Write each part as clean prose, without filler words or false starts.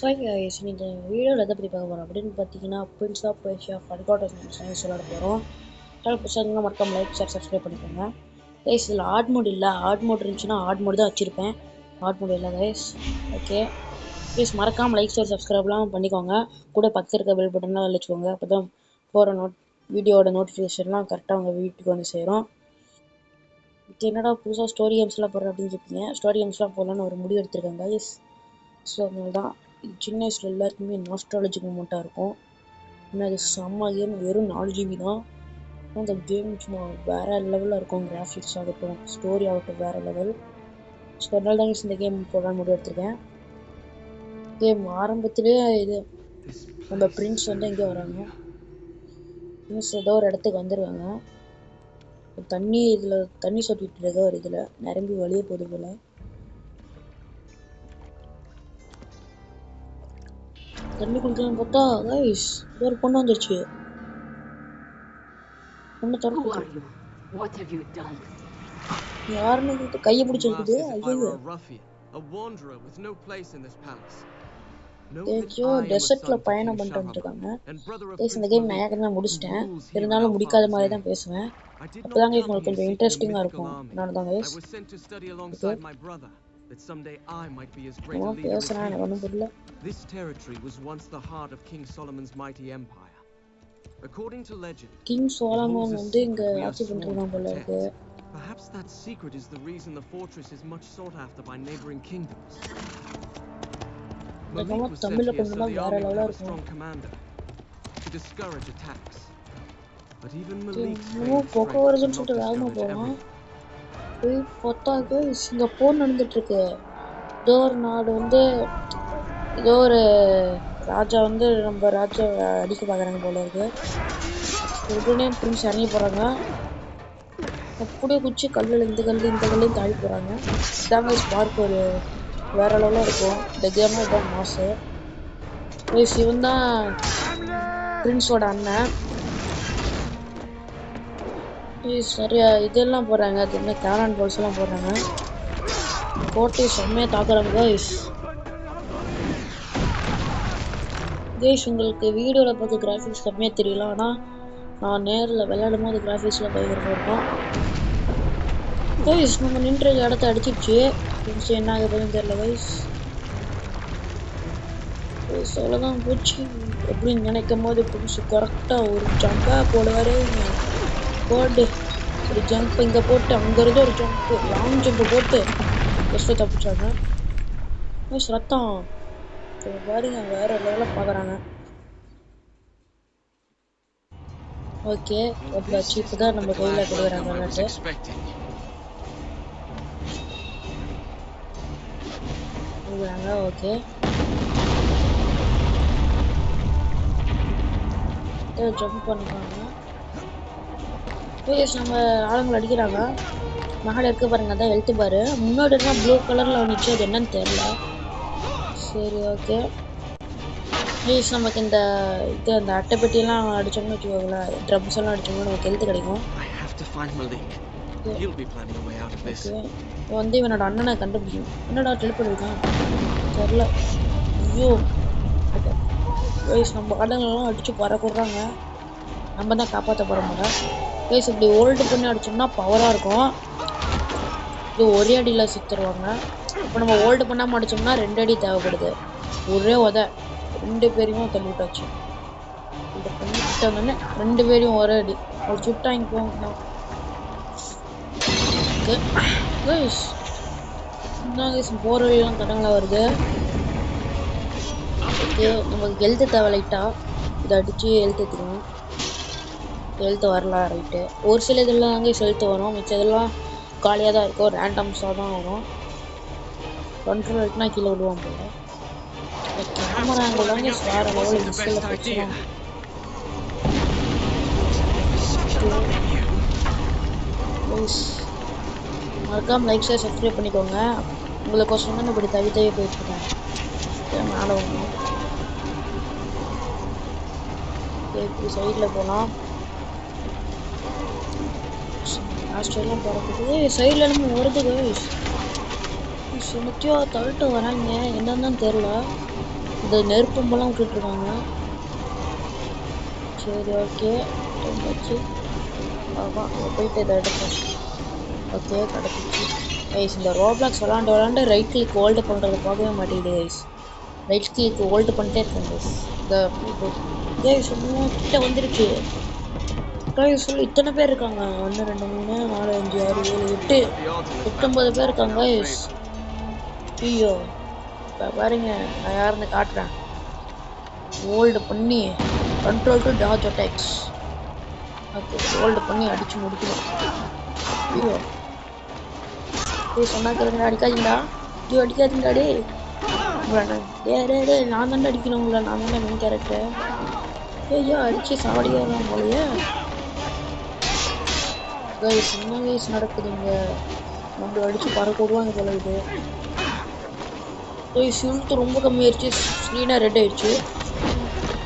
Guys இந்த வீடியோவில் எதை பற்றி பார்க்க போகிறோம் அப்படின்னு பார்த்தீங்கன்னா Prince of Persia forgotten science விளையாட போகிறோம். சேனல் புதுசாக மறக்காம லைக் ஷேர் சப்ஸ்கிரைப் பண்ணிக்கோங்க. கைஸ் இதில் ஆட் மோட் இல்லை, ஆட் மோட் இருந்துச்சுன்னா ஆட் மோட் தான் வச்சுருப்பேன், ஆட் மோட் இல்லை கைஸ். ஓகே ப்ளீஸ் மறக்காமல் லைக் ஷேர் சப்ஸ்கிரைப்லாம் பண்ணிக்கோங்க. கூட பக்கத்தில் இருக்க பெல் பட்டன்லாம் வச்சுக்கோங்க. அப்போ தான் போகிற வீடியோட நோட்டிஃபிகேஷன்லாம் கரெக்டாக உங்கள் வீட்டுக்கு வந்து சேரும். என்னடா புதுசாக ஸ்டோரி கேம்ஸ்லாம் போடுறேன் அப்படின்னு கேட்பீங்க. ஸ்டோரி கேம்ஸ்லாம் போடலான்னு ஒரு முடிவு எடுத்திருக்கேன் கைஸ். ஸோ அதனால தான் சின்ன வயசில் எல்லாருக்குமே நாஸ்டாலஜிக் மூமெண்ட்டாக இருக்கும். ஆனால் அது செம்ம கேம், வெறும் 4 GB தான். அந்த கேம் சும்மா வேறு லெவலில் இருக்கும். கிராஃபிக்ஸ் ஆகட்டும், ஸ்டோரி ஆகட்டும், வேறு லெவல். ஸோ அதனால தான் இந்த கேம் போடலான்னு முடிவு எடுத்திருக்கேன். கேம் ஆரம்பத்திலேயே இது நம்ம பிரின்ஸ் வந்து எங்கே வராங்க, பிரின்ஸ் ஏதோ ஒரு இடத்துக்கு வந்துடுவாங்க. இதில் தண்ணி சொட்டிட்டு இருக்க ஒரு இதில் நிரம்பி வெளியே போகுது போல். தண்ணி குளிக்கலாம் பார்த்தா கைஸ் ஏதோ ஒரு பொண்ணு வந்துருச்சு. பொண்ணு திறக்குது. யாருன்னு கையை பிடிச்சிருக்குது. ஐயோ டெசர்ட்ல பயணம் பண்ணிட்டு வந்துருக்காங்க. இந்த கேம் நான் ஏற்கனவே முடிச்சிட்டேன், இருந்தாலும் முடிக்காத மாதிரி தான் பேசுவேன். அப்போதான் உங்களுக்கு கொஞ்சம் இன்ட்ரெஸ்டிங்காக இருக்கும். அதனால தான் கைஸ் பேசுகிறேன், எனக்கு ஒன்றும் புரியல. This territory was once the heart of King Solomon's mighty empire. According to legend, King Solomon வந்து இங்க ஆட்சி பண்றாங்க போல இருக்கு. Perhaps that secret is the reason the fortress is much sought after by neighboring kingdoms. Malik was sent here so the army would have a strong commander to discourage attacks. But even Malik போக்குவரத்துன்னு சொல்லிட்டு வேகமா போறோம். போய் பார்த்தாக்க இங்க போர் நடந்துட்டு இருக்கு. ஏதோ ஒரு நாடு வந்து ஏதோ ஒரு ராஜா வந்து நம்ம ராஜா அடிக்க பார்க்குறாங்க போல இருக்கு. உடனே பிரின்ஸ் இறங்கி போகிறாங்க. அப்படியே குச்சி கல்லில் இந்த கல்லையும் தாழி போகிறாங்க. இதாங்க ஸ்பார்க் ஒரு வேற லெவலில் இருக்கும். இந்த கேமாக இதான் மாசு. இவன் தான் பிரின்ஸோட அண்ணன். சரியா இதெல்லாம் போடுறாங்க, அது என்ன கேனான் பால்ஸ் எல்லாம் போடுறாங்க. கோட்டை செம்மையாக தாக்குறாங்க கைஸ். உங்களுக்கு வீடியோவில் பார்த்து கிராஃபிக்ஸ் கம்மியாக தெரியல, ஆனால் நான் நேரில் விளையாடும் போது கிராஃபிக்ஸில் பயங்கரமாக இருக்கும் கைஸ். நம்ம நின்ற இடத்த அடிச்சிடுச்சு. என்ன ஆக போதுன்னு தெரியல கைஸ். அவ்வளோதான் போச்சு எப்படின்னு நினைக்கும் போது புதுசு கரெக்டாக ஒரு ஜம்பாக போடுவாரே. போட்டு ஒரு ஜம்ப் இங்கே போட்டு அங்கேருந்து ஒரு ஜம்ப்பு லாங் ஜம்ப்பு போட்டு ஃபஸ்ட்டு தப்பிச்சாங்க கைஸ். ரத்தம் பாருங்க வேற லெவலில் பார்க்குறாங்க. ஓகே வச்சு இப்போ தான் நம்ம கையில் கொடுக்குறாங்க விளையாட்டு. கொடுக்குறாங்க ஓகே. ஜம்ப் பண்ணுறாங்க ப்ளீஸ். நம்ம ஆளுங்களை அடிக்கிறாங்க. மேலே இருக்க பாருங்க, அதான் ஹெல்த்து பாரு. முன்னாடி தான் ப்ளூ கலரில் வந்துச்சு, அது என்னன்னு தெரில. சரி ஓகே ப்ளீஸ். நமக்கு இந்த அந்த அட்டைப்பெட்டியெல்லாம் அடித்தோம்னு வச்சுக்கோங்களேன், ட்ரம்ஸ் எல்லாம் அடித்தோம்னா நமக்கு ஹெல்த்து கிடைக்கும். ஓகே வந்து இவனோட அண்ணனை கண்டுபிடிக்கும். என்னடா டெலிபோர்ட் இருக்கான் தெரில. ஐயோ ப்ளீஸ். நம்ம ஆளுங்கெல்லாம் அடித்து பறக்குறாங்க. நம்ம தான் காப்பாற்ற போகிற முடியல ப்ளீஸ். இப்படி ஓல்டு பண்ணி அடித்தோம்னா பவராக இருக்கும். இது ஒரே அடியில் சுற்றுருவாங்க. இப்போ நம்ம ஓல்டு பண்ணாமல் அடித்தோம்னா 2 அடி தேவைப்படுது. ஒரே உதை 2 பேரையும் தள்ளி விட்டாச்சு. இதை பண்ணிட்டு வந்தோடனே 2 பேரையும் ஒரே அடி ஒரு சுட்டாங்க போங்க. ஓகே கைஸ் போகிற வழியெல்லாம் தடங்களாக வருது. ஓகே நமக்கு ஹெல்த்து தேவை லைட்டாக. இதை அடித்து ஹெல்த்து எடுத்துக்கணும். ஹெல்த்து வரலாம் ரைட்டு. ஒரு சில இதெல்லாம் அங்கே ஹெல்த்து வரும், மிச்சம் இதெல்லாம் காலியாக தான் இருக்கும், ரேண்டம்ஸாக தான் வரும். கண்ட்ரோல் இருக்குன்னா கீழே விடுவான் போல. கேமரா ஆங்கிள் தாங்க வேற லெவலில் மிஸ்ஸில் பிரச்சனை. மறக்காம லைக் ஷேர் சப்ஸ்கிரைப் பண்ணிக்கோங்க. உங்களுக்கோசரம் தான் இப்படி தவி போயிட்டுருக்கேன். மேலே ஒன்று இப்படி சைடில் போகலாம். லாஸ்ட்லாம் பறக்குது. சைடில் நம்ம வருது சுமத்தியோ தவிட்டு வராங்க, என்னன்னு தெரில. இந்த நெருப்பம்பெல்லாம் விட்டுட்ருக்காங்க. சரி ஓகே வச்சு ஆமாம் போயிட்டு இதை எடுப்போம். ஓகே கிடச்சிச்சு கைஸ். இந்த ரோப்ளாக்ஸ் விளாண்டு ரைட் கிளிக் ஹோல்டு பண்ணுறது போகவே மாட்டேங்குது கைஸ். ரைட் கிளிக் ஹோல்டு பண்ணிட்டே இருக்கேன் கைஸ். இந்த கைஸ் இன்னும் கிட்ட வந்துருச்சு கைஸ். சொல்லி இத்தனை பேர் இருக்காங்க. 1 2 3 4 5 6 7 8 19 பேர் இருக்காங்க கைஸ். ஐயோ இப்போ பாருங்க நான் யாருன்னு காட்டுறேன். ஹோல்டு பண்ணி control to dodge attacks. Okay hold பண்ணி அடிச்சு முடிக்கணும். ஐயோ சொன்னா கேளுங்க அடிக்காதீங்களா. ஐயோ அடிக்காதீங்களா டே உங்களை. டே நான் தானே அடிக்கணும் உங்களை. நான் தானே மெயின் கேரக்டர். ஐயோ அடிச்சு சாவடிக்கலாம் போலயே கைஸ். என்ன கைஸ் நடக்குதுங்க. நம்மளை அடிச்சு பறக்க விடுவாங்க போல இது. கைஸ் இழுத்து ரொம்ப கம்மியாயிடுச்சு. ஸ்க்ரீனாக ரெட் ஆயிடுச்சு.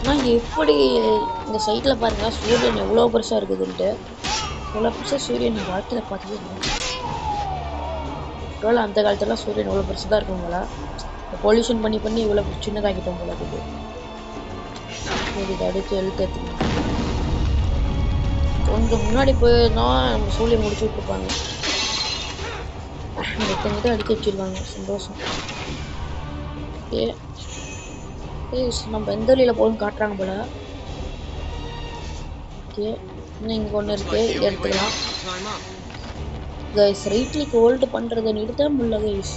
ஆனால் எப்படி இந்த சைட்டில் பாருங்க சூரியன் எவ்வளோ பெருசாக இருக்குதுன்ட்டு. இவ்வளோ பெருசாக சூரியன் நான் வாழ்க்கையில் பார்த்ததே இல்லை. ஒருவேளை அந்த காலத்துலாம் சூரியன் எவ்வளோ பெருசாக தான் இருக்குங்களா. பொல்யூஷன் பண்ணி இவ்வளோ சின்னதாகிட்டோம் போல இருக்குது. சரி இதை அடித்து எழுத்துக்கணும். கொஞ்சம் முன்னாடி போயிருந்தோம் நம்ம சூரியன் முடிச்சு விட்ருப்பாங்க. எத்தனை அடிக்க வச்சிருக்காங்க. சந்தோஷம். ஓகே நம்ம எந்த வழியில் போகணும்னு காட்டுறாங்க போல. ஓகே இன்னும் இங்கே ஒன்று இருக்கு எடுத்துக்கலாம் கைஸ். ரைட் கிளிக் ஹோல்டு பண்ணுறதை நிறுத்த முடியல கைஸ்.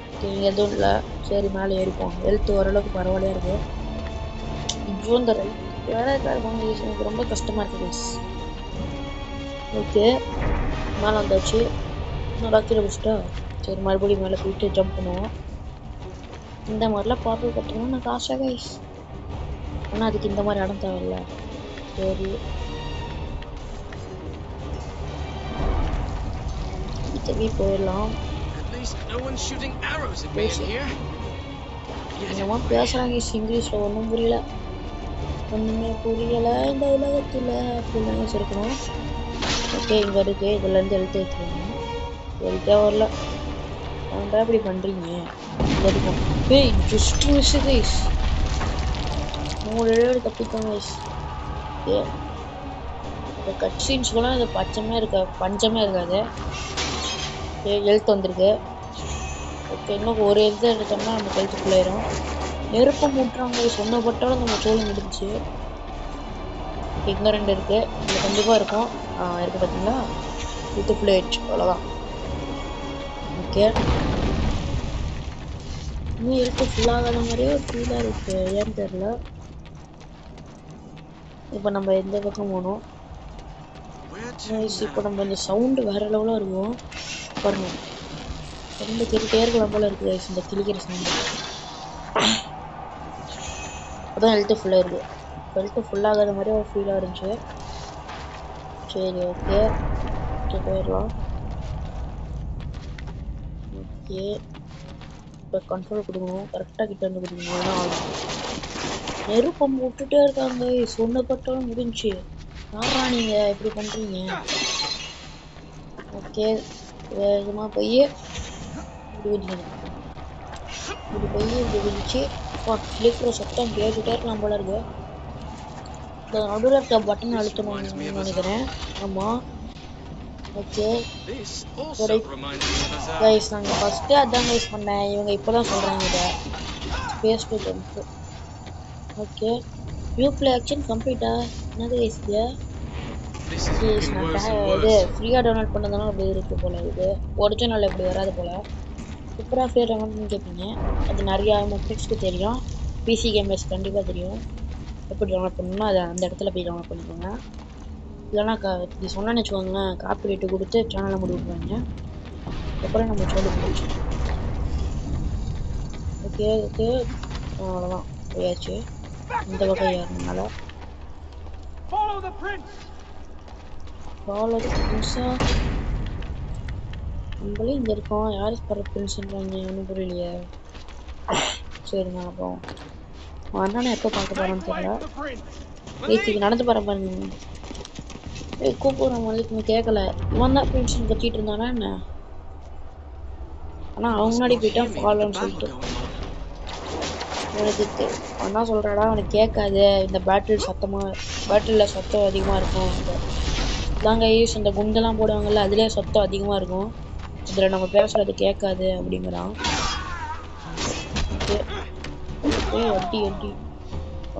ஓகே இங்கே எதுவும் இல்லை. சரி மேலே ஏறிப்போம். ஹெல்த் ஓரளவுக்கு பரவாயில்லையா இருக்கு. இப்போ இந்த ரைட் வேற இருக்காங்க கைஸ். எனக்கு ரொம்ப கஷ்டமாக இருக்குது கைஸ். ஓகே மேலே வந்தாச்சு. நல்லா கீழே பிடிச்சிட்டா. சரி மறுபடியும் மேலே போயிட்டு ஜம்ப் பண்ணுவோம். இந்த மாதிரிலாம் பார்த்து கட்டணும் நான் காசாக கைஸ். ஆனால் அதுக்கு இந்த மாதிரி இடம் தேவையில்ல. சரி தவி போயிடலாம். என்னமோ பேசுகிறாங்க இங்கிலீஷில் ஒன்றும் புரியல. ஒன்றுமே புரியலை இந்த உலகத்தில் அப்படிலாம் இருக்கணும். ஓகே இங்கே இருக்குது. இதுலேருந்து எழுத்து வச்சுருங்க. எழுத்தே வரல. ஏன்டா இப்படி பண்ணுறீங்க. எடுப்போம். ஏய் ஜஸ்ட் மிஸ் கைஸ். 3 தப்பித்தோம் கைஸ். ஓகே இந்த கட் சீன்ஸ்க்குலாம் இது பஞ்சமே இருக்காது. எழுத்து வந்திருக்கு. ஓகே இன்னும் ஒரு எழுத்து எடுத்தோம்னா நம்ம எழுத்து ஃபுல்லாயிரும். நெருப்பம் மூட்டுறாங்க சொன்னப்பட்டாலும் நம்ம சோழி முடிஞ்சு. இங்கே 2 இருக்குது. இதில் கண்டிப்பாக இருக்கும். இருக்குது பார்த்தீங்களா. எழுத்து ஃபுல்லாயிடுச்சு. அவ்வளோதான். ஓகே இன்னும் எழுத்து ஃபுல்லாகாத மாதிரியே ஒரு ஃபீலாக இருக்குது. ஏன்னு தெரில. இப்போ நம்ம எந்த பக்கம் போகணும். இப்போ நம்ம இந்த சவுண்டு வேற லெவலாக இருக்கும் பாருங்க. ரொம்ப கேட்டுட்டே இருக்கலாம் போல இருக்குது கைஸ் இந்த கிளிக்கிற சவுண்டு. அதான் ஹெல்த்து ஃபுல்லாக இருக்குது. ஹெல்த்து ஃபுல்லாகாத மாதிரி ஒரு ஃபீலாக இருந்துச்சு. சரி ஓகே போயிடலாம். ஓகே இப்போ கண்ட்ரோல் கொடுக்கணும். கரெக்டாக கிட்ட வந்து கொடுக்கணும். ஏன்னா நெருப்பம் விட்டுட்டே இருக்காங்க. சொன்னப்பட்டாலும் முடிஞ்சு. யாரா நீங்கள் இப்படி பண்ணுறீங்க. ஓகே வேகமாக போய் இப்படி குதிக்கணும். இப்படி போய் இப்படி குதிச்சு கிளிக்கிற சத்தம் கேட்டுகிட்டே இருக்கலாம் போல இருக்கு. இந்த நடுவில் இருக்க பட்டன் அழுத்தணும்னு நினைக்கிறேன். ஆமாம் ஓகே கைஸ் நாங்கள் ஃபஸ்ட்டு அதான் கைஸ் பண்ணேன். இவங்க இப்போ தான் சொல்கிறாங்க இதை space to jump. Okay new play action கம்ப்ளீட்டா. என்னது கைஸ் இது. இது ஃப்ரீயாக டவுன்லோட் பண்ணதுனால அப்படி இருக்குது போல். இது ஒரிஜினல் இப்படி வராது போல். சூப்பராக ஃப்ரீயாக டவுன்லோட் கேட்பீங்க. அது நிறையா மெட்ரிக்ஸ்க்கு தெரியும். பிசி கேமர்ஸ் கண்டிப்பாக தெரியும் எப்படி டவுன்லோட் பண்ணணும்னா அதை அந்த இடத்துல போய் டவுன்லோட் பண்ணிக்கோங்க. இல்லைனா இப்படி சொன்னான்னு வச்சுக்கோங்களேன் காப்பி ரேட்டு கொடுத்து சேனலை முடி விட்ருவாங்க. அப்புறம் நம்ம சொல்லி போச்சு. ஓகே ஓகே அவ்வளோதான் போயாச்சு. இந்த பக்கம் ஏறினால ஃபாலோ தி பிரின்ஸா. நம்மளே இங்கே இருக்கோம். யார் பர பிரின்ஸ்ன்றாங்க ஒன்றும் புரியலையே. சரிங்க அப்புறம் அண்ணனை எப்போ பார்க்க போகிறோன்னு தெரியல. ஏசிக்கு நடந்து போகிற பாருங்க. கூப்பிட்ற மாதிரி கேட்கல. இவன் தான் பிரின்ஸ்னு கத்திட்டு இருந்தானா என்ன. ஆனால் அவங்க முன்னாடி போயிட்டான் ஃபாலோன்னு சொல்லிட்டு. அவனுக்கு அவன் தான் சொல்கிறாடா அவனுக்கு கேட்காது இந்த பேட்டில் பேட்டிலில் சத்தம் அதிகமாக இருக்கும் இதாங்க யூஸ் இந்த குண்டெல்லாம் போடுவாங்கல்ல அதுலேயே சத்தம் அதிகமாக இருக்கும் அதில் நம்ம பேசுறது கேட்காது அப்படிங்கிறான். ஓகே ஓகே அடி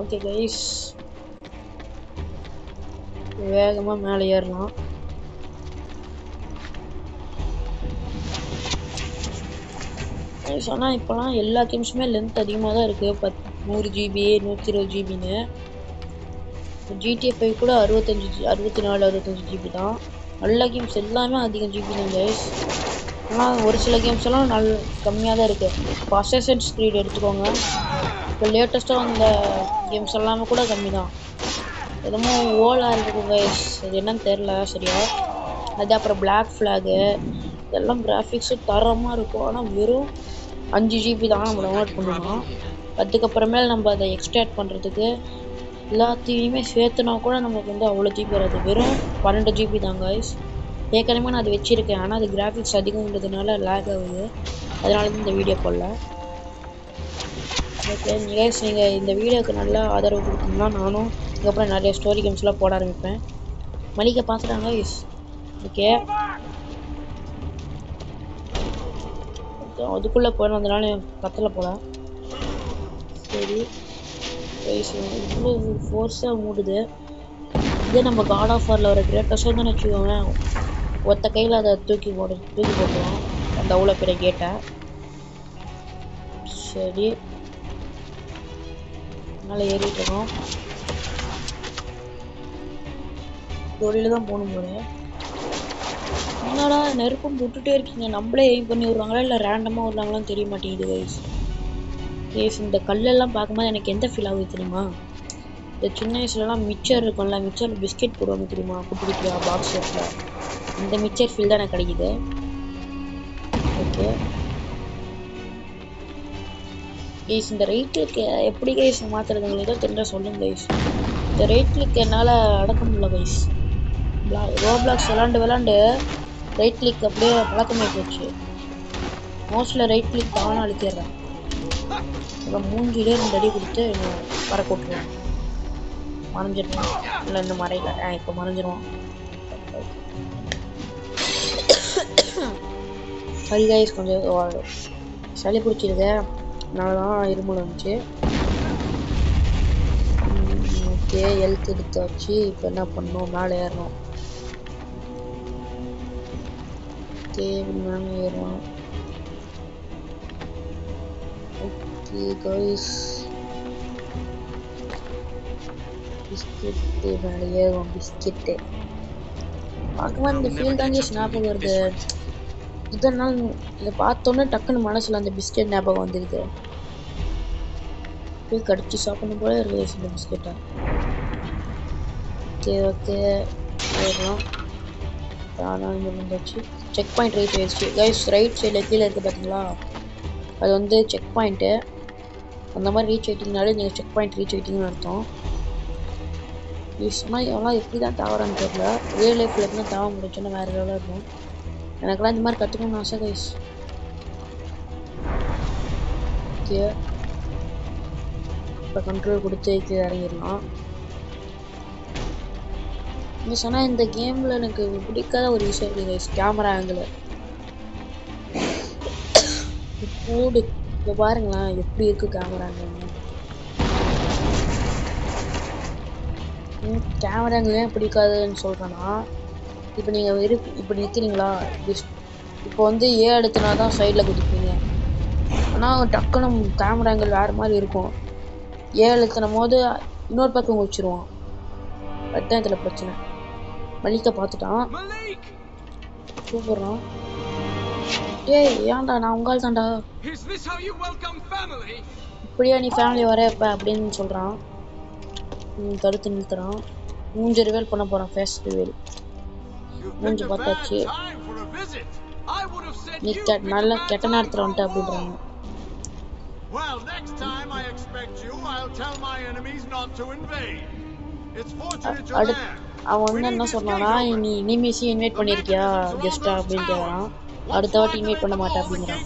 ஓகே கைஸ் வேகமாக மேலே ஏறலாம். ஆனால் இப்போலாம் எல்லா கேம்ஸுமே லென்த் அதிகமாக தான் இருக்குது. 100 GB 120 GBன்னு. GTA 5 கூட 64 GB தான். எல்லா கேம்ஸ் எல்லாமே அதிகம் GB தான் கைஸ். ஆனால் ஒரு சில கேம்ஸ் எல்லாம் கம்மியாக தான் இருக்குது. இப்போ அசாசின்ஸ் கிரீட் எடுத்துக்கோங்க. இப்போ லேட்டஸ்ட்டாக வந்த கேம்ஸ் எல்லாமே கூட கம்மி தான். எதுமோ ஓலாக இருக்கும் கைஸ், அது என்னன்னு தெரில சரியா. அது அப்புறம் பிளாக் ஃப்ளாகு இதெல்லாம் கிராஃபிக்ஸும் தரமாக இருக்கும். ஆனால் வெறும் 5 GB தான் நம்ம டவுன்லோட் பண்ணணும். அதுக்கப்புறமேல் நம்ம அதை எக்ஸ்ட்ராக்ட் பண்ணுறதுக்கு எல்லாத்தையுமே சேர்த்துனா கூட நமக்கு வந்து அவ்வளோ ஜிபி வராது. வெறும் 12 GB தான் கைஸ். ஏற்கனவே நான் அதை வச்சுருக்கேன், ஆனால் அது கிராஃபிக்ஸ் அதிகம்ன்றதுனால லேக் ஆகுது. அதனால தான் இந்த வீடியோ போடல. ஓகே கைஸ், நீங்கள் இந்த வீடியோவுக்கு நல்லா ஆதரவு கொடுத்தீங்கன்னா நானும் இதுக்கப்புறம் நிறைய ஸ்டோரி கேம்ஸ்லாம் போட ஆரம்பிப்பேன். மளிகை பார்த்துட்டாங்க கைஸ். ஓகே அதுக்குள்ளே போனதுனால கத்தலை போல. சரி இவ்வளோ ஃபோர்ஸாக மூடுது. இதே நம்ம காட் ஆஃப் வாரில் ஒரு கிரேட்டஸாக தானே வச்சுக்கோங்க, ஒத்த கையில் அதை தூக்கி போட்டுருவோம் அந்த அவ்வளோ பெரிய கேட்டை. சரி மேலே ஏறிட்டு இருக்கோம். தொழில தான் போகணும் போல. என்னடா நெருப்பம் விட்டுட்டே இருக்கீங்க, நம்மளே எய்ம் பண்ணி விடுறாங்களா இல்லை ரேண்டமாக விடுறாங்களான்னு தெரிய மாட்டேங்குது கைஸ். இந்த கல்லெல்லாம் பார்க்கும்போது எனக்கு எந்த ஃபீல் ஆகுது தெரியுமா, இந்த சின்ன வயசுலலாம் மிச்சர் இருக்கும்ல, மிச்சர் பிஸ்கெட் போடுவாங்க தெரியுமா குட்டி குட்டியாக பாக்ஸ் ஷேப்பில், இந்த மிச்சர் ஃபீல் தான் எனக்கு கிடைக்குது. ஓகே கைஸ், இந்த ரைட் கிளிக் எப்படி கைஸ் மாற்றுறது உங்களுக்கு தான் தெரிஞ்சால் சொல்லுங்க கைஸ். இந்த ரைட் கிளிக் என்னால் அடக்க முடியல கைஸ். ரோப்ளாக்ஸ் விளாண்டு ரைட் கிளிக் அப்படியே பழக்கமாகி போச்சு. மோஸ்ட்டில் ரைட் கிளிக் தானே அழுத்திடுறேன். அப்புறம் மூஞ்சிலே 2 அடி கொடுத்து வர கூட்டுருவேன். மறைஞ்சிடுவோம் இல்லை இந்த மறையில இப்போ மறைஞ்சிடுவோம். சரி கைஸ், கொஞ்சம் சளி பிடிச்சிருக்கு, அதனால தான் இருமல் வந்துச்சு. ஓகே ஹெல்த் எடுத்தாச்சு. இப்போ என்ன பண்ணணும், மேலே ஏறணும். ஓகே மேலே ஏறணும். ஓகே கைஸ், பிஸ்கெட்டு மேலே ஏறுவோம். பிஸ்கெட்டு பார்க்கும்போது இந்த ஃபீல் தான் ஞாபகம் வருது. இதனால் இதை பார்த்தோன்னே டக்குன்னு மனசில் அந்த பிஸ்கெட் ஞாபகம் வந்துடுது. போய் கடிச்சு சாப்பிடணும் போல இருக்குது இந்த பிஸ்கெட்டை. ஓகே ஏறலாம். தானாக இங்கே வந்துச்சு. செக் பாயிண்ட் ரைட் ஆயிடுச்சு கைஸ். ரைட் சைடில் கீழே இருக்குது பார்த்தீங்களா, அது வந்து செக் பாயிண்ட்டு. அந்த மாதிரி ரீச் ஆகிட்டிங்கனாலே நீங்கள் செக் பாயிண்ட் ரீச் ஆகிட்டிங்கன்னு அர்த்தம். சொன்னால் இதெல்லாம் எப்படி தான் தாவறான்னு தெரியல. ரியல் லைஃப்பில் எப்படி தாவ முடிச்சுன்னா வேறு லெவலாக இருக்கும். எனக்கெல்லாம் இந்த மாதிரி கற்றுக்கணும்னு ஆசை கைஸ். ஓகே இப்போ கண்ட்ரோல் கொடுத்து கீழே இறங்கிடலாம். நீங்கள் சொன்னால் இந்த கேமில் எனக்கு பிடிக்காத ஒரு விஷயம் இருக்குது கைஸ், கேமரா ஆங்கிள். போடு இப்போ பாருங்களேன் எப்படி இருக்குது கேமரா ஆங்கிள். கேமரா ஆங்கிள் ஏன் பிடிக்காதுன்னு சொல்கிறேன்னா, இப்போ நீங்கள் இப்படி நிற்கிறீங்களா, இப்போ வந்து அழுத்தினா தான் சைடில் குதிப்பீங்க. ஆனால் டக்குன்னு கேமரா ஆங்கிள் வேறு மாதிரி இருக்கும். அழுத்தினும் போது இன்னொரு பக்கம் குதிச்சிருவான். அதுதான் இதில் பிரச்சனை. மலிக்க பார்த்துட்டான், கூப்பிட்றான். ஏன்டா நான் உங்கால் தான்டா, இப்படியா நீ ஃபேமிலி வர இப்போ அப்படின்னு சொல்கிறான். தடுத்து நிறுத்துறான். மூஞ்சி ரிவேல் பண்ண போகிறான். ஃபேஸ் ரிவேல் மூஞ்சி பார்த்தாச்சு. நீ நல்ல கெட்ட நேரத்தில் வந்துட்ட அப்படின்றாங்க. அவன் வந்து என்ன சொன்னானா, நீ இனிமேசி இன்வைட் பண்ணியிருக்கியா கெஸ்டா அப்படின்னு கேட்குறான். அடுத்த வாட்டி இன்வைட் பண்ண மாட்டேன் அப்படிங்கிறான்.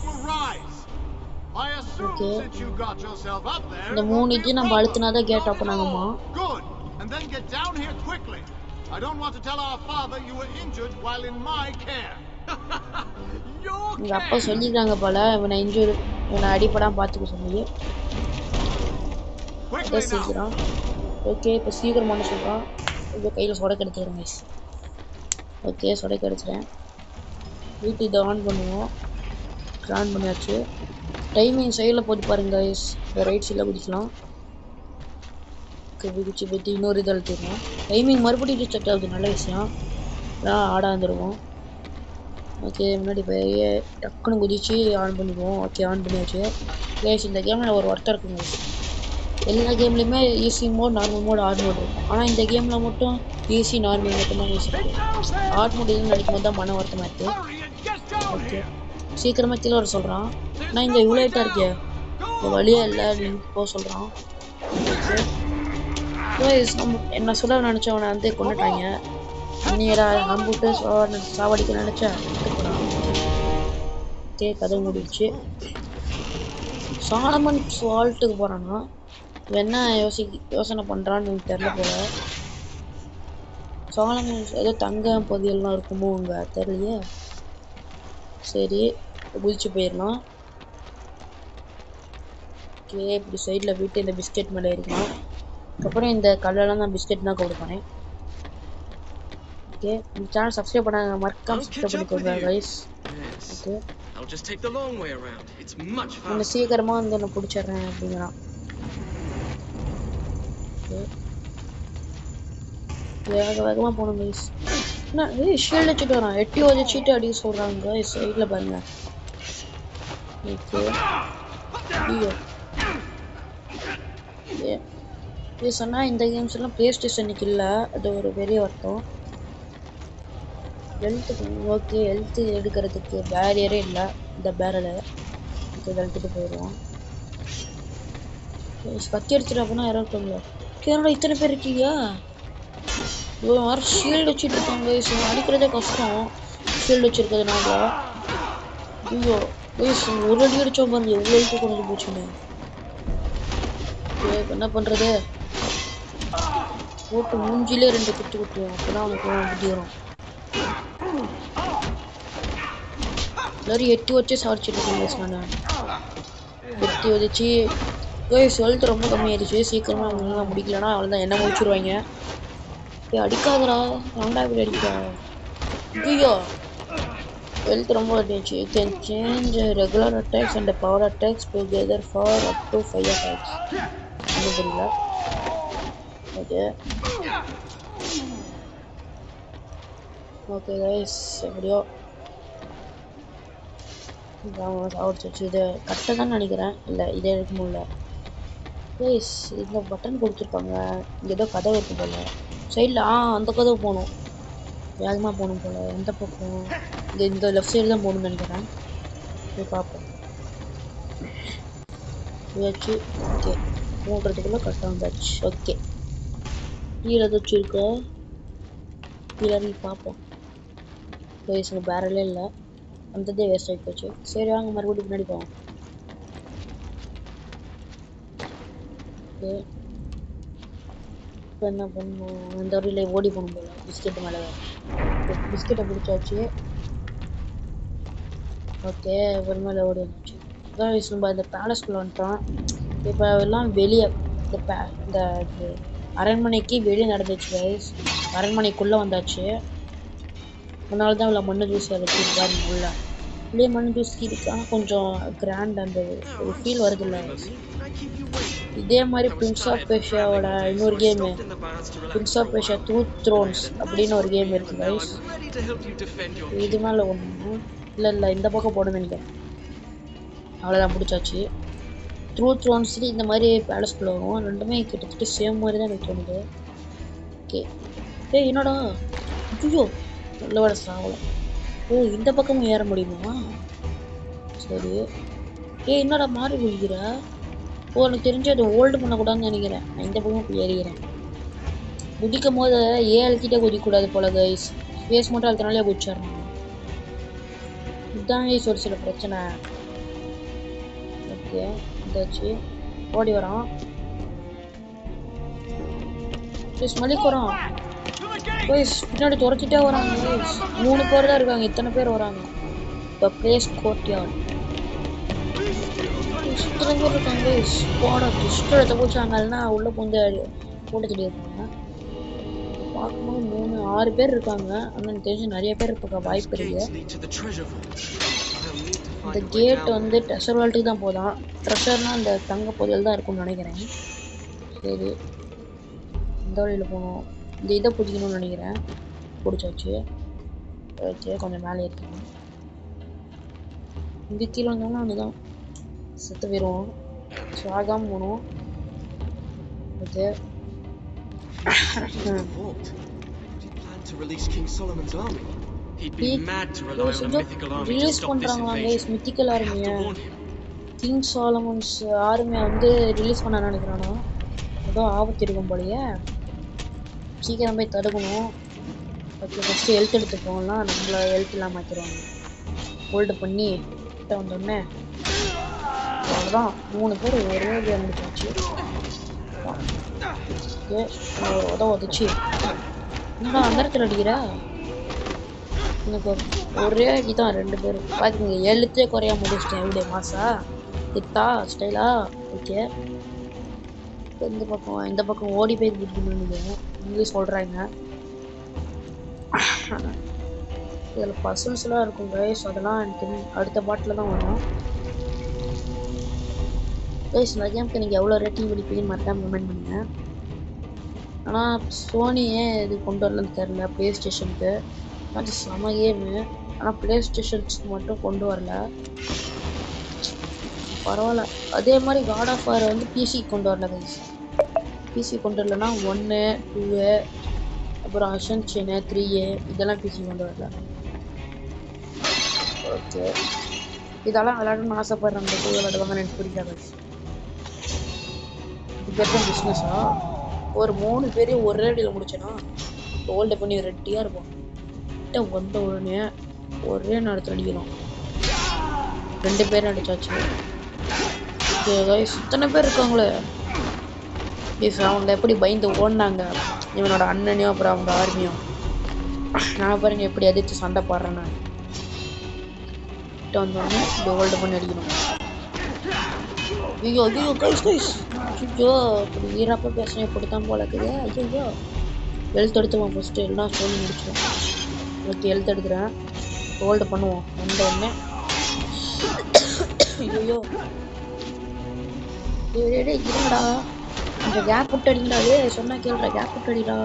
Okay. Since you got yourself up there, இந்த it மூணு won't be இது a நம்ம problem. அழுத்தினாதான் கேட் Not ஓப்பன் at ஆகுமா? all. Good. And then get down here quickly. I don't want to tell our father you were injured while in my care. Your எங்க அப்பா care. சொல்லிருக்காங்க போல இவனை அடிப்படாம பாத்துக்க சொல்லி. Quickly அதான் now. சீக்கிரம். ஓகே இப்போ சீக்கிரம் பண்ண சொல்றான். இப்போ கையில சொடை கிடைச்சிடும் கைஸ். ஓகே சொடை கிடைச்சிட்டேன். வீட்டு இதை ஆன் பண்ணுவோம். ஆன் பண்ணியாச்சு. டைமிங் சைடில் போட்டு பாருங்க கைஸ். இந்த ரைட் சைடில் குதிக்கலாம். குதிச்சு பற்றி இன்னொரு இதை அழுத்திடுவோம். டைமிங் மறுபடியும் செட் ஆகுது, நல்ல விஷயம். அதான் ஆட வந்துடுவோம். ஓகே முன்னாடி போய் டக்குன்னு குதிச்சு ஆன் பண்ணிடுவோம். ஓகே ஆன் பண்ணியாச்சு கைஸ். இந்த கேமில் ஒரு ஒருத்தர் இருக்குங்க கைஸ். எல்லா கேம்லேயுமே easy mode, normal mode, hard mode இருக்கும். ஆனால் இந்த கேமில் மட்டும் ஈஸி நார்மல் மட்டும்தான் யூஸ் இருக்கு. ஹார்ட் மோட் இதுன்னு நினைக்கும் போது தான் மன வருத்தமாக இருக்குது. ஓகே சீக்கிரமாக கீழே வர சொல்கிறான். ஆனால் இங்கே இவ்வளோ ஐட்டாக இருக்கே, இந்த வழியே இல்லை அப்படின்னு போக சொல்கிறான். ஓகே நம்ம என்ன சொல்ல நினச்சவனை வந்து கொண்டுட்டாங்க. நீடா நம்பிட்டு சாவடிக்க நினச்சேன். ஓகே கதை முடிச்சு சாலமன் சால்ட்டுக்கு போகிறான்னா என்ன யோசனை பண்ணுறான்னு எனக்கு தெரில போல. சாலமன் ஏதோ தங்க பொதியெல்லாம் இருக்குமோ அங்கே தெரியலையே. சரி குதிச்சு போயிடலாம். ஓகே இப்படி சைடில் போயிட்டு இந்த பிஸ்கெட் மேலே இருக்கலாம். அதுக்கப்புறம் இந்த கல்லெல்லாம் நான் பிஸ்கெட் தான் கொடுப்பேன். ஓகே இந்த சேனல் சப்ஸ்கிரைப் பண்ணாங்க, மறக்காம சப்ஸ்கிரைப் பண்ணிக்கோங்க கைஸ். ஓகே இந்த சீக்கிரமாக வந்து நான் பிடிச்சிட்றேன் அப்படிங்கிறான். ஓகே வேகமாக போகணும் கைஸ். என்ன ஷீல்டு வச்சுட்டு வரான், எட்டி வச்சுட்டு அடிக்க சொல்கிறாங்க கைஸ். சைடில் பாருங்க. ஓகே இது சொன்னால் இந்த கேம்ஸ் எல்லாம் ப்ளே ஸ்டேஷனுக்கு இல்லை, அது ஒரு பெரிய வருத்தம். ஹெல்த்துக்கு ஓகே ஹெல்த்து எடுக்கிறதுக்கு பேரியரே இல்லை இந்த பேரலை. ஓகே கழட்டிட்டு போயிடுவோம். கத்தி அடிச்சிட்டு அப்படின்னா யாரும் இருக்காங்களா? கேரளா இத்தனை பேர் இருக்கீங்க. யாரும் ஷீல்டு வச்சுட்டு இருக்காங்க. அடிக்கிறதே கஷ்டம் ஷீல்டு வச்சிருக்கிறதுனால. ஐயோ கைஸ் ஒரு அடி அடிச்சா பாருங்க எவ்வளோ எழுத்து கொண்டு போச்சுன்னு. என்ன பண்ணுறது, போட்டு மூஞ்சிலே 2 குத்து குத்துவோம். அப்போதான் அவனுக்கு புத்தி வரும். எல்லாரும் எட்டி வச்சு சாடிச்சிட்டு இருக்கேன். நான் எட்டி வச்சு கைஸ் ஹெல்த் ரொம்ப கம்மியாயிடுச்சு. சீக்கிரமாக அவங்களாம் முடிக்கலன்னா அவ்வளோதான், என்ன முடிச்சிருவாங்க. அடிக்காதடா, 2வது அடிக்கா. ஐயோ ஹெல்த் ரொம்ப கம்மியாச்சு. You can change regular attacks and power attacks together for up to 5 attacks. ஒன்றும் புரியல. ஓகே ஓகே கைஸ் எப்படியோ சாப்பிடுச்சு. இதை கரெக்டாக தான் நினைக்கிறேன். இல்லை இதை எடுக்க முடியல கைஸ். இந்த பட்டன் கொடுத்துருப்பாங்க. இங்கே ஏதோ கதவு இருக்கு போல் சைடில். அந்த கதவு போகணும், வேகமாக போகணும் போல். எந்த பக்கம்? இந்த லெஃப்ட் சைடு தான் போகணும்னு நினைக்கிறேன். போய் பார்ப்போம். வச்சு ஓகே மூடுறதுக்குள்ளே கரெக்டாக வந்தாச்சு. ஓகே கீழே ஏதாச்சும் இருக்கா? கீழே நீ பார்ப்போம். கைஸ் இங்கே பேரலே இல்லை, வந்ததே வேஸ்ட் ஆகி போச்சு. சரி வாங்க மறுபடியும் பின்னாடி போவோம். ஓகே இப்போ என்ன பண்ணணும்? இந்த வரையில ஓடி போகணும் போல. பிஸ்கெட்டு மேலே பிஸ்கெட்டை பிடிச்சாச்சு. ஓகே இவர் மேலே ஓடி வந்துச்சு. இதான் நம்ம இந்த பேலஸ்குள்ளே வந்துட்டோம். இப்போ எல்லாம் வெளியே இந்த அரண்மனைக்கு வெளியே நடந்துச்சு கைஸ். அரண்மனைக்குள்ளே வந்தாச்சு. அதனால தான் இவ்வளோ மண்ணு ஜூஸ் வச்சுருக்காரு உள்ள. வெளியே மண்ணு ஜூஸ் இருக்கு, ஆனால் கொஞ்சம் கிராண்ட் அந்த ஒரு ஃபீல் வருது இல்லை. இதே மாதிரி பிரின்ஸ் ஆஃப் பேர்ஷியாவோட இன்னொரு game, prince of Persia truth thrones அப்படின்னு ஒரு கேம் இருக்கு கைஸ். இது மேலே ஒன்று இல்லை இந்த பக்கம் போடணும்னு நினைக்கிறேன். அவ்வளோதான் பிடிச்சாச்சு. ட்ரூத் த்ரோன்ஸ்ல இந்த மாதிரி பேலஸ்குள்ளே வரும். ரெண்டுமே கிட்டத்தட்ட சேம் மாதிரி தான் எனக்கு தோணுது. ஓகே என்னடா ஐயோ நல்ல சாவலாம். இந்த பக்கமும் ஏற முடியுமா? சரி என்னடா மாறி குளிக்கிற? எனக்கு தெரிஞ்சு அது ஹோல்டு பண்ணக்கூடாதுன்னு நினைக்கிறேன். நான் இந்த பக்கமும் போய் ஏறிக்கிறேன். குதிக்கும் போது அழுத்திட்டே குதிக்கக்கூடாது போல கைஸ். ஸ்பேஸ் மட்டும் அழுத்தினாலே குதிச்சிடணும். இதுதான் கைஸ் ஒரு சில பிரச்சனை. ஓகே வந்தாச்சு. ஓடி வரான். மலிக் வரான். பின்னாடி துரத்திட்டே வராங்க. 3 பேர் தான் இருக்காங்க. இத்தனை பேர் வராங்க. The place courtyard. இத்தனை பேர் இருக்காங்க. போட பிஸ்டலத்தை போச்சாங்கன்னா உள்ள பூந்து போட்டு தெரியாதுங்க. பார்க்கும்போது 6 பேர் இருக்காங்க. ஆனால் எனக்கு தெரிஞ்சு நிறைய பேர் இருக்க வாய்ப்பு இருக்கு. இந்த கேட் வந்து ட்ரெஷர் வேல்ட்டுக்கு தான் போதான். ட்ரெஷர்னா அந்த தங்க புதையல் தான் இருக்கும்னு நினைக்கிறேன். சரி, இந்த வழியில் போகணும். இந்த இதை பிடிக்கணும்னு நினைக்கிறேன். பிடிச்சாச்சு. ஓகே, கொஞ்சம் மேலே ஏற்றிக்கணும். இங்கே கீழே வந்தோம்னா அதுதான் செத்து போயிடுவோம். ஸோ ஆகாமல் போகணும். ஓகே. ரிலீஸ் பண்றாங்களா கைஸ் மித்திக்கல் ஆர்மிய? கிங் சாலமன்ஸ் ஆர்மியை வந்து ரிலீஸ் பண்ண நினைக்கிறானா? ஏதோ ஆபத்து இருக்கும் போலயே. சீக்கிரம் போய் தடுக்கணும். ஓகே, ஃபஸ்ட்டு ஹெல்த் எடுத்துப்போம்னா நம்மள ஹெல்த் இல்லாமல் ஆக்கிடுவாங்க. ஹோல்டு பண்ணி கிட்ட வந்தோடனே அவ்வளோதான். 3 பேர் ஒரே முடிச்சாச்சு. ஓகே, உதவ உதச்சி என்னடா அந்த இடத்துல அடிக்கிறா? எனக்கு ஒரே அடிதான் 2 பேரும். பார்த்துங்க, எழுத்தே குறையா முடிச்சிட்டேன். எப்படி மாசா திட்டா ஸ்டைலா? ஓகே, இந்த பக்கம் ஓடி போய் பிடிக்கணும்னு இங்கிலீஷ் சொல்கிறாங்க. இதில் பசல்ஸ்லாம் இருக்கும் கைஸ். அதெல்லாம் எனக்கு அடுத்த பாட்டில் தான் வரும் கைஸ். இந்த கேமுக்கு நீங்கள் எவ்வளோ ரேட்டிங் பிடிப்பீங்கன்னு மறக்காம கமெண்ட் பண்ணுங்க. ஆனால் சோனி ஏன் இது கொண்டு வரலன்னு தெரில. ப்ளே ஸ்டேஷனுக்கு அது செம கேமு. ஆனால் ப்ளே ஸ்டேஷன்ஸ்க்கு மட்டும் கொண்டு வரல. பரவாயில்ல. அதே மாதிரி காட் ஆஃப் வார் வந்து பிசி கொண்டு வரல கைஸ். பிசி கொண்டு வரலன்னா 1, 2, அப்புறம் அசன்ஷனு 3 இதெல்லாம் பிசி கொண்டு வரல. ஓகே, இதெல்லாம் விளையாடணும்னு ஆசைப்படுறாங்க. விளையாடுவாங்கன்னு எனக்கு புரியல கைஸ். இது பேர் தான் பிஸ்னஸா? ஒரு 3 பேரையும் ஒரே அடியில் முடிச்சேன்னா ஹோல்டு பண்ணி ரெட்டியாக இருப்போம். கிட்ட வந்த உடனே ஒரே நேரத்தில் அடிக்கணும். 2 பேரும் அடிச்சாச்சு. இத்தனை பேர் இருக்காங்களே. அவங்க எப்படி பயந்து ஓடினாங்க, இவனோட அண்ணனையும் அப்புறம் அவங்க ஆர்மியும். நான் பாருங்க எப்படி எதிர்த்து சண்டை பாடுறேன். நான் கிட்ட வந்தோடனே இப்படி ஹோல்டு பண்ணி அடிக்கணும். ஐயோ ஐயோ கைஸ் கைஸ் ஐயோ இப்படி ஈரப்பா பேசுகிறேன். இப்படி தான் போல இருக்குது. ஐயோ ஹெல்த் எடுத்துவோம் ஃபஸ்ட்டு, எல்லாம் சொல்லி முடிச்சிடும். ஓகே, ஹெல்த் எடுக்கிறேன். ஹோல்டு பண்ணுவோம். வந்த உடனே ஐயோ இருங்கடா, இந்த கேப் விட்டு அடிங்கடா. சொன்னா கேள்றா, கேப் விட்டு அடிடா.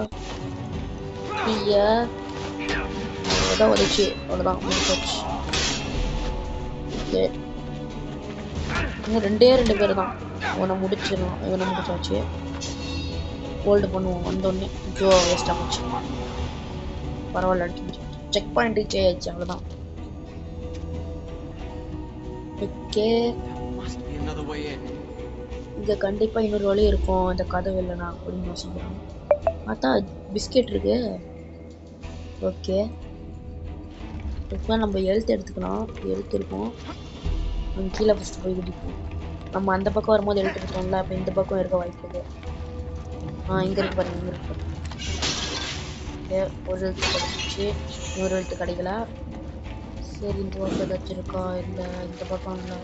ஐயா அதான் உதச்சி அவ்வளோதான் முடிச்சாச்சு. ஓகே, இன்னும் 2 பேர் தான். இவனை முடிச்சாச்சு. ஹோல்டு பண்ணுவோம். வந்தோடனே ஜோ வேஸ்ட்டாக போச்சு. பரவாயில்ல, அடிச்சு செக் பாயிண்ட் ரீச் ஆயிடுச்சு. அவ்வளோதான். ஓகே, இங்கே கண்டிப்பாக இன்னொரு வழி இருக்கும் இந்த கதவு இல்லைனா அப்படின்னு யோசிக்கிறோம். பார்த்தா பிஸ்கெட் இருக்கு. ஓகே, இப்போ நம்ம ஹெல்த் எடுத்துக்கலாம். ஹெல்த் இருக்கும். நம்ம கீழே ஃபஸ்ட்டு போய் குடிப்போம். நம்ம அந்த பக்கம் வரும்போது ஹெல்த் எடுத்தோம்ல, அப்போ இந்த பக்கம் இருக்க வாய்ப்பு இருக்குது. இங்கே இருக்கு பாருங்க, இங்கே இருக்கு. ஓகே, ஒரு ஹெல்த் கிடச்சிச்சு. இன்னொரு ஹெல்த் கிடைக்கல. சரி, இந்த பக்கம் ஏதாச்சும் இருக்கா? இல்லை, இந்த பக்கம் இல்லை.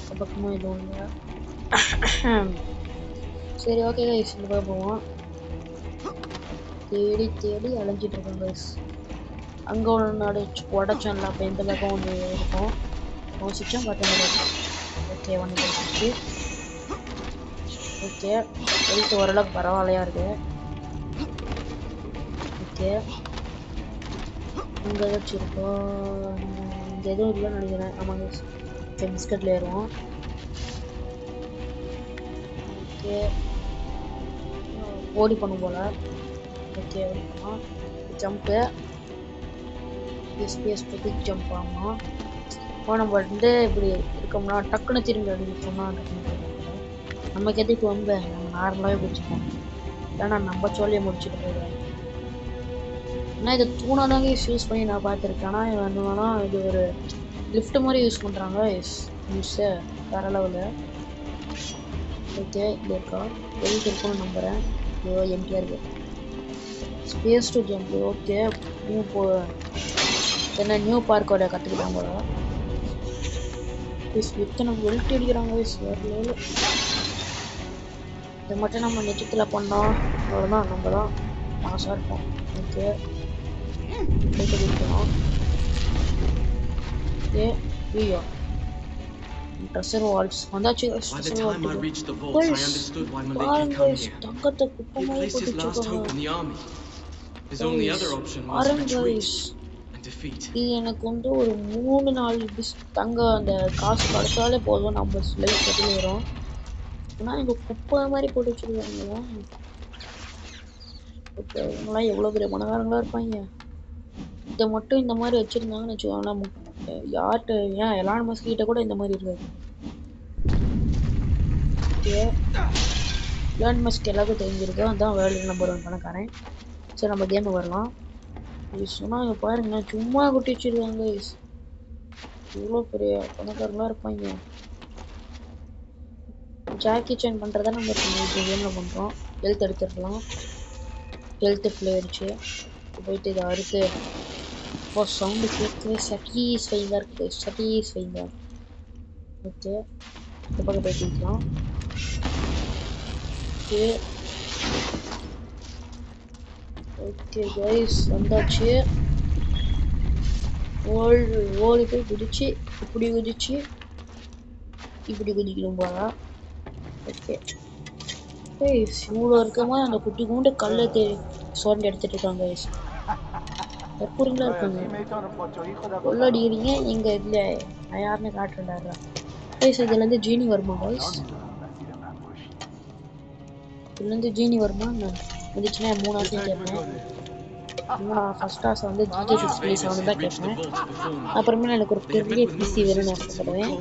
இந்த பக்கமும் எதுவும் இல்லை. சரி, ஓகே கைஸ், இந்த பக்கம் போவோம். தேடி தேடி அலைஞ்சிட்டு இருக்கோம் கைஸ். அங்கே ஒன்று உடச்சோம்ல, அப்போ இந்த பக்கம் ஒன்று இருக்கும். யோசிச்சோம் பார்த்தீங்கன்னா. ஓகே, ஒன்று கிடைச்சிச்சு. ஓகே, ஹெல்த் ஓரளவுக்கு பரவாயில்லையா இருக்கு. ஓகே, இங்கே ஏதாச்சும் இருக்கோம். இங்கே எதுவும் இல்லைன்னு நினைக்கிறேன். ஆமாங்க, பிஸ்கட்டில் ஏறுவோம். ஓகே, ஓடி பண்ணும் போல். Okay, jump quick jump. ஆமாம், இப்போ நம்ம வந்து இப்படி இருக்கோம்னா டக்குன்னு திரும்பி அடிச்சோம்னா நமக்கு எதுக்கு வந்து நம்ம நார்மலாகவே பிடிச்சிப்போம். இல்லைன்னா நம்ம சொல்லியே முடிச்சுட்டு போயிடுவேன். ஆனால் இதை தூணாதாங்க யூஸ் பண்ணி நான் பார்த்துருக்கேன். ஆனால் என்னன்னா இது ஒரு லிஃப்ட் மாதிரி யூஸ் பண்ணுறாங்க. யூஸு வேறு லெவலில். ஓகே இது இருக்கா வெயிட் இருக்குன்னு நம்புகிறேன். ஐயோ எம்டியாக இருக்கு. Space to jump. ஓகே என்ன நியூ பார்க்கோட கற்றுக்கிட்டாங்க போல. இத்தனை வெல்ட் அடிக்கிறாங்க வேறு லெவலு. இதை மட்டும் நம்ம நிஜத்தில் பண்ணோம் அவ்வளோதான், நம்ம தான் மாசாக இருப்போம். ஓகே குடிக்கணும். ஓகே ஐயோ ட்ரெஸ்ஸர் வால்ஸ் வந்தாச்சு. By the time I reached the vault, I understood why Malik had come here. தங்கத்தை He குப்பை had மாதிரி placed his last hope போட்டு in the army. His only other option was retreat and defeat. இது எனக்கு வந்து ஒரு 3-4 தங்க அந்த காசு கிடைச்சாலே போதும், நம்ம லைஃப் செட்டில் வரும். ஆனால் இங்கே குப்பை மாதிரி போட்டு வச்சுருக்காங்க. ஓகே இவங்களாம் எவ்வளோ பெரிய பணக்காரங்களாக இருப்பாங்க. இதை மட்டும் இந்த மாதிரி வச்சுருந்தாங்கன்னு வச்சுக்கோங்களேன். யார்கிட்ட ஏன் எலான் மஸ்க் கிட்ட கூட இந்த மாதிரி இருக்காது. ஓகே எலான் மஸ்க் எல்லாருக்கும் தெரிஞ்சிருக்கு, அதான் வேர்ல்டு நம்பர் 1 பணக்காரன். சரி நம்ம கேமு வரலாம். சொன்னால் இங்கே பாருங்க சும்மா குட்டி வச்சுருக்காங்க. இவ்வளோ பெரிய பணக்காரங்களாக இருப்பாங்க. ஜாக்கி சேன் பண்ணுறதா நம்ம இப்போ கேமில் பண்ணுறோம். ஹெல்த் எடுத்துடலாம். ஹெல்த்து ப்ளே அடிச்சு போயிட்டு இதை அறுத்து இப்போ சவுண்டு கேட்கவே சாட்டிஸ்ஃபைங்காக இருக்குது. சாட்டிஸ்ஃபைங்காக. ஓகே இந்த பக்கம் போயிட்டு இருக்கலாம். ஓகே ஓகே கைஸ் வந்தாச்சு. ஓடி போய் குதிச்சு இப்படி குதிச்சு இப்படி குதிக்கணும் போல. ஓகே இவ்வளோ இருக்கமா அந்த குட்டி கூண்டு கல்லை சோர்ந்து எடுத்துட்டு இருக்காங்க. எப்படிங்களா இருக்காங்க கொள்ளடிக்கிறீங்க எங்கள் இதில் நான் யாருன்னு காட்டுறாரு. கைஸ் இதுலேருந்து ஜீனி வருமா கைஸ்? இதுலேருந்து ஜீனி வருமா வந்துச்சுன்னா 3 ஆசை கேட்பேன். ஃபர்ஸ்ட் ஆசை வந்து GTA 6 ரிலீஸ் ஆகணும் தான் கேட்பேன். அப்புறமே எனக்கு ஒரு பெரிய பிசி வேணும்னு ஆசைப்படுவேன்.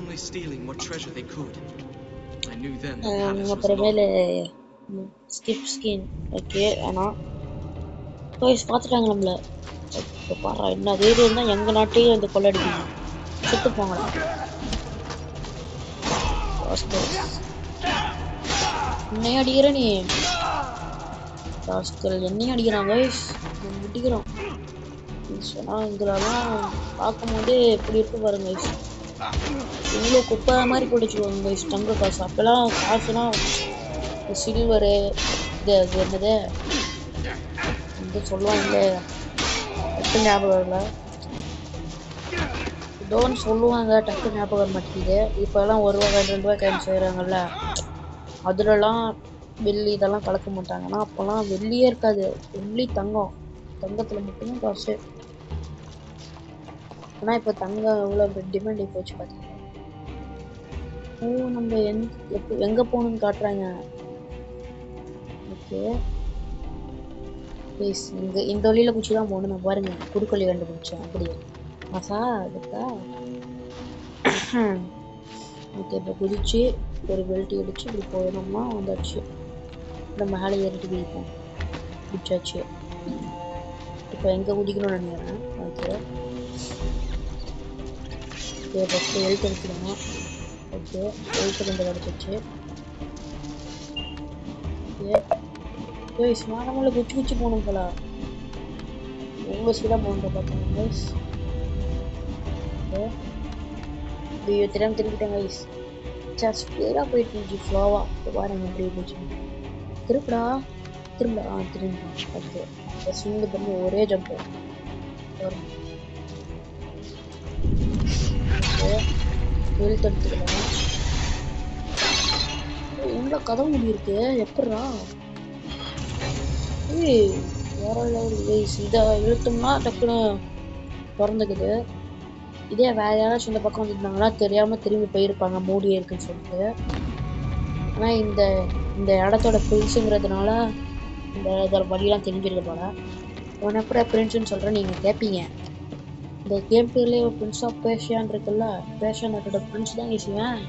அப்புறமேல ஸ்கிப் ஸ்கின். ஓகே ஆனால் கைஸ் பார்த்துட்டாங்க நம்மள. இப்போ பாரு என்ன தைரியம் தான் எங்கள் நாட்டையும் வந்து கொள்ளடிக்கணும். செத்து போங்களா என்னையும் அடிக்கிற நீ ராஸ்கல் என்னையும் அடிக்கிறாங்க. முடிக்கிறோம் சொன்னால் இதெல்லாம் பார்க்கும்போதே எப்படி இருக்கு பாருங்க. இவ்வளோ குப்பை மாதிரி போட்டுச்சுருவாங்க தங்க காசு. அப்போல்லாம் காசுலாம் சில்வரு இது அது என்னது இது சொல்லுவாங்களே டக்கு ஞாபகம் இல்லை. ஏதோன்னு சொல்லுவாங்க டக்கு ஞாபகம் வர மாட்டேங்குது. இப்போல்லாம் 1 ரூபா 2 ரூபாய் கையில் செய்கிறாங்கல்ல, அதுலலாம் வெள்ளி இதெல்லாம் கலக்க மாட்டாங்கன்னா அப்போல்லாம் வெள்ளியே இருக்காது, வெள்ளி தங்கம். தங்கத்தில் மட்டும்தான் காசு. ஆனால் இப்போ தங்கம் எவ்வளோ டிமாண்ட் போச்சு பார்த்தீங்கன்னா. நம்ம எங்கே போகணுன்னு காட்டுறாங்க. ஓகே ப்ளீஸ் இந்த வழியில் குச்சி தான் போகணும். நான் பாருங்க குறுக்கொல்லி கண்டுபிடிச்சேன். அப்படியே மசா அதுக்கா. ஓகே இப்போ குதிச்சு ஒரு பெல்ட் அடிச்சு இப்படி போயிடணும்னா வந்தாச்சு. நம்ம மேலே ஏறிட்டு குதிப்போம். குதிச்சாச்சு. இப்போ எங்கே குதிக்கணும்னு நினைக்கிறேன். ஓகே ஓகே ஃபஸ்ட்டு ஹெல்த் எடுத்துக்கணும். ஓகே ஹெல்த்து கொஞ்சம் கிடச்சிச்சு. ஓகே ஸ்மாரமில் குச்சி குச்சி போகணும் போல. எவ்வளோ ஸ்பீடாக போகணும் பார்த்தோம் கைஸ். ஓகே ஐயோ தெரியாமல் திரும்பிட்டேன் கைஸ். ஸ்பீடாக போயிட்டு இருந்துச்சு ஃப்ளோவாக. இப்போ பாருங்க எப்படி இருந்துச்சு. திரும்படா திரும்பி. ஓகே ஸ்விங்கு பண்ணி ஒரே ஜம்ப் வரும். ஓகே ஹெல்த் எடுத்துக்கலாம். எவ்வளோ கதவு முடியிருக்கு எப்பட்றா? வேற லெவல் கைஸ். இதை இழுத்தோம்னா டக்குன்னு திறந்துக்குது. இதே வேற யாராச்சும் இந்த பக்கம் வந்துருந்தாங்கன்னா தெரியாமல் திரும்பி போயிருப்பாங்க மூடியே இருக்குன்னு சொல்லிட்டு. ஆனால் இந்த இடத்தோட பிரின்ஸுங்கிறதுனால இந்த இதோட வழியெல்லாம் தெரிஞ்சிருக்கு போல. உன எப்படி பிரின்ஸுன்னு சொல்கிறேன் நீங்கள் கேட்பீங்க. இந்த கேம் பேர்லேயே ஒரு பிரின்ஸ் ஆஃப் பேர்ஷியான் இருக்குல்ல, பேர்ஷியா நாட்டோட பிரின்ஸ் தான் ஈஸிவேன்.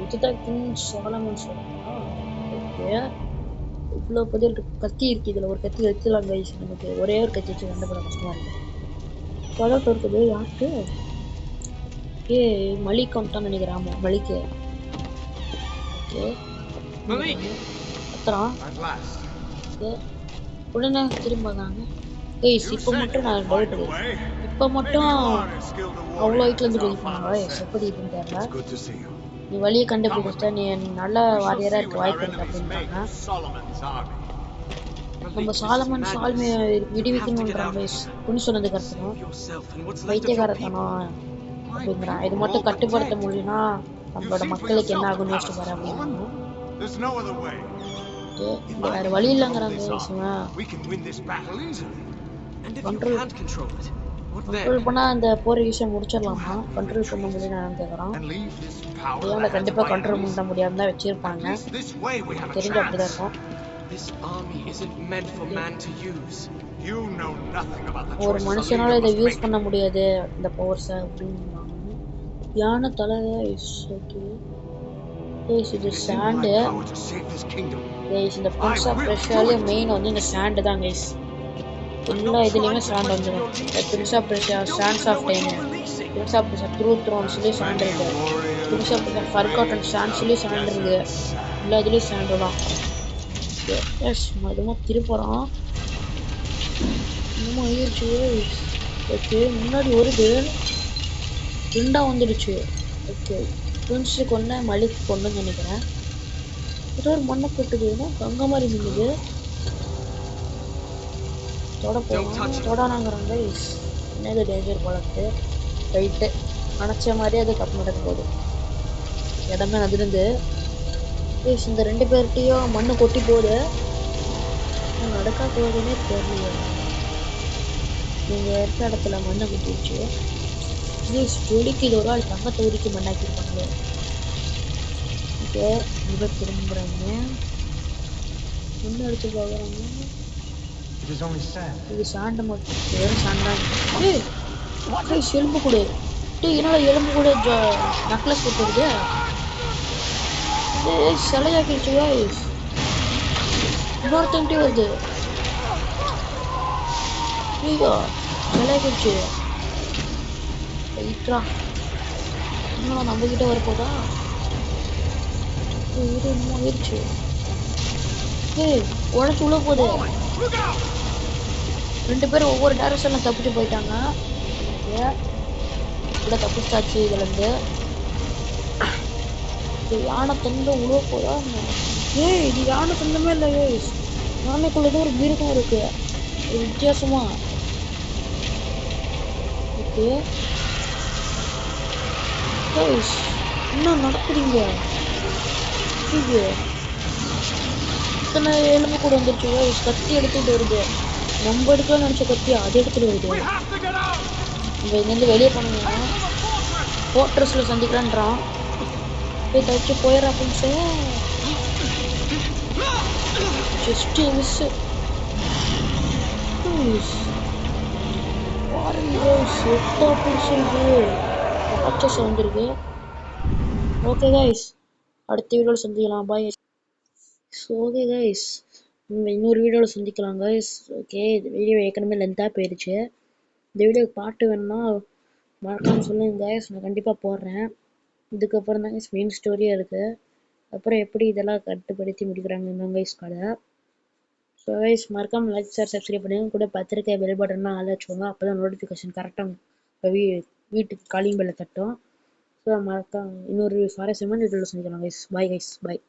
இதுதான் கிங் சாலமன் சொல்கிறா. ஓகே இவ்வளோ பெரிய கத்தி இருக்குது. இதில் ஒரு கத்தி வச்சுலாம் கைஸ். நமக்கு ஒரே ஒரு கத்தி வச்சு கண்டுபிட கஷ்டமாக இருக்குது. பழக்கம் இருக்குது யாருக்கு? மலிக் வந்துட்டான்னு நினைக்கிறேன். ஆமாம் மலிக்கு. Malik! கத்துறான். At last. உடனே திரும்ப வந்தாங்க. கைஸ் You இப்போ said மட்டும் you நான் could டவுட் find a இருக்கு. way. இப்போ Maybe மட்டும் you are as skilled a அவ்வளோ warrior ஹைட்ல as இருந்து our குதிப்பாங்க. father guys said. எப்படி இதுன்னு தெரியல. It's good to see you. நீ வழியை கண்டுபிடிச்ச நீ நல்ல We shall வாரியரா see இருக்க what our வாய்ப்பு இருக்கு enemies make அப்படின்ட்டாங்க. of Solomon's army. நம்ம Malik, this is Solomon madness. சால்மையை You have to get விடுவிக்கணும்ன்றான் out of guys. here. பொண்ணு சொன்னது கரெக்ட் Save தான். yourself and what's left of your people. பைத்தியக்காரத்தனம் My அப்படிங்கிறான். இது people are மட்டும் all but கட்டுப்படுத்த dead. முடியும்னா You நம்மளோட see for மக்களுக்கு என்ன yourself the ஆகும்னு யோசிச்சு palace பாரு has fallen. அப்படின்னாங்க. There's no other way. If I வேற can வழி control இல்லைங்கிறாங்க this guys. army, we can win this battle easily. And if you Control. can't control it, what control then? பண்ணா இந்த போர் ஈஸியாக To முடிச்சிடலாமா? have me control பண்ண retreat முடியலன்னு கேட்குறான். and leave this power in the ஏன் hands of கண்டிப்பாக my control enemies. பண்ண முடியாம தான் At வச்சிருப்பாங்க. least this way we have a தெரிஞ்சு அப்படிதான் chance. இருக்கும். This army isn't meant for man to use. You know nothing about the ஒரு choices a மனுஷனால leader இதை must யூஸ் make. பண்ண முடியாது இந்த பவர்ஸை அப்படின்னாங்க. யானை தலை ஓகே. இது It is in sand. my power to save this kingdom. இந்த பிரின்ஸ் ஆஃப் ரஷ்யாலே மெயின் வந்து இந்த சாண்டு தான் கைஸ். எல்லா இதுலேயுமே சாண்ட் வந்துடும். Prince of Russia, sands of time, prince of Russia through த்ரோன்ஸ்லேயும் சாண்ட் இருக்கு. பிரின்ஸ் ஆஃப் ரஷ்யா ஃபர்காட்டன் சாண்ட்ஸ்லேயும் சாண்ட் இருக்கு. எல்லா இதுலேயும் சாண்டு தான். எஸ் அதுவும் திருப்பறம் இன்னமும் ஆயிடுச்சு. ஓகே முன்னாடி வருது, ரெண்டாக வந்துடுச்சு. ஓகே பிரின்ஸுக்கு ஒன்று மலிக் பொண்ணுன்னு நினைக்கிறேன். ஏதோ ஒரு மண்ணை கட்டுதுன்னா கங்கை மாதிரி நின்றுது. தொடானாங்கிறாங்க. என்னது டேஞ்சர் போலக்கு ரைட்டு நினச்ச மாதிரியே அது தப்பு நடக்க போகுது. இடமே அதிர்ந்து இந்த 2 பேர்கிட்டையும் மண்ணு கொட்டி போகுது. நடக்கா போகுதுன்னே தெரியல. நீங்கள் இருக்க இடத்துல மண்ணை கொட்டிடுச்சு. ஜோடிக்கு இது ஒரு ஆள் தங்கத்தை உரிக்கி மண்ணாக்கியிருப்பாங்களே. ஓகே இவ திரும்புகிறாங்க. மண்ணு அடிச்சு பார்க்குறாங்க. இது சாண்டை மட்டும் வெறும் சாண்டா. எலும்பு கூடு என்னோட எலும்பு கூட நக்லஸ் போட்டுருது. சிலையாக்கிடுச்சு கைஸ். இன்னொருத்தன்ட்டே வருது. ஐயோ சிலையாக்கிடுச்சு. ரைட்ரா இன்னும் நம்மக்கிட்ட வரப்போதா? இது இன்னும் ஆயிடுச்சு. உடச்சு உள்ள போகுது. 2 பேரும் ஒவ்வொரு டைரக்ஷன்ல தப்பிச்சு போயிட்டாங்க. இல்லை தப்பிச்சாச்சு இதுலேருந்து. யானை தந்தம் உழுவ போதா? இது யானை தந்தமே இல்லை. யானைக்குள்ளதான் ஒரு மிருகம் இருக்கு வித்தியாசமா. ஓகே என்ன நடக்குறீங்க? இத்தனை எலும்பு கூட வந்துருச்சு. கத்தி எடுத்துட்டு வருது. நம்ம எடுக்கலாம்னு நினச்ச கத்தி அது எடுத்துட்டு வருது. நம்ம இங்கேருந்து வெளியே போனோம்னா ஃபோர்ட்ரஸில் சந்திக்கலான்றான். போய் தச்சு போயிடற அப்படின்னு ஜஸ்ட்டு மிஸ்ஸு. வாட்சஸ் வந்துருக்கு. ஓகே கைஸ் அடுத்த வீடியோவில் சந்திக்கலாம். பாய். ஓகே கைஸ் இன்னொரு வீடியோவில் சந்திக்கலாம் கைஸ். ஓகே இந்த வீடியோ ஏற்கனவே லென்த்தாக போயிடுச்சு. இந்த வீடியோக்கு பாட்டு வேணும்னா மறக்காமல் சொல்லுங்கள் கைஸ், நான் கண்டிப்பாக போடுறேன். இதுக்கப்புறம் தான் கைஸ் மெயின் ஸ்டோரியாக இருக்குது. அப்புறம் எப்படி இதெல்லாம் கட்டுப்படுத்தி முடிக்கிறாங்க கைஸ் கதை. ஸோ கைஸ் மறக்காமல் லைக் ஷேர் சப்ஸ்கிரைப் பண்ணுங்க. கூட பத்திரிக்கை பெல் பட்டன்லாம் ஆள் வச்சுக்கோங்க. அப்போ தான் நோட்டிஃபிகேஷன் கரெக்டாக இப்போ வீட்டுக்கு காலிங் பெல்ல தட்டும். ஸோ மறக்காம இன்னொரு சுவாரஸ்யமான வீடியோவில் சந்திக்கலாம் கைஸ். Bye guys bye.